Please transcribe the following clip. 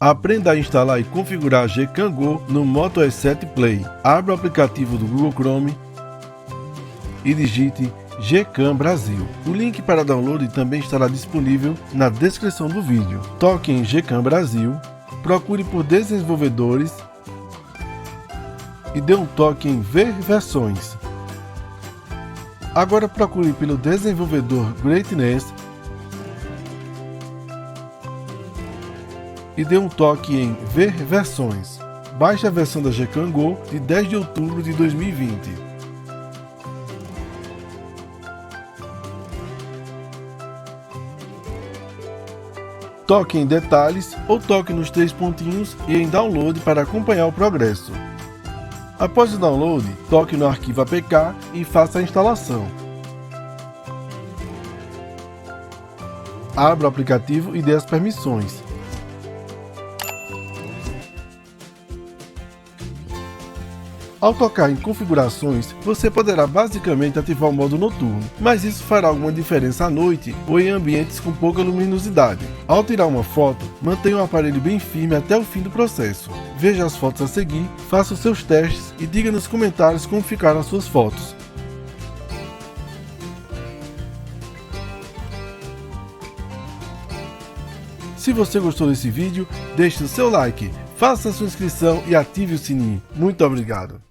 Aprenda a instalar e configurar a Gcam Go no Moto E7 Play. Abra o aplicativo do Google Chrome e digite Gcam Brasil. O link para download também estará disponível na descrição do vídeo. Toque em Gcam Brasil, procure por desenvolvedores e dê um toque em ver versões. Agora procure pelo desenvolvedor Greatness e dê um toque em ver versões. Baixe a versão da Gcam Go de 10 de outubro de 2020. Toque em detalhes ou toque nos 3 pontinhos e em download para acompanhar o progresso. Após o download, toque no arquivo APK e faça a instalação. Abra o aplicativo e dê as permissões. Ao tocar em configurações, você poderá basicamente ativar o modo noturno, mas isso fará alguma diferença à noite ou em ambientes com pouca luminosidade. Ao tirar uma foto, mantenha o aparelho bem firme até o fim do processo. Veja as fotos a seguir, faça os seus testes e diga nos comentários como ficaram as suas fotos. Se você gostou desse vídeo, deixe o seu like, faça sua inscrição e ative o sininho. Muito obrigado!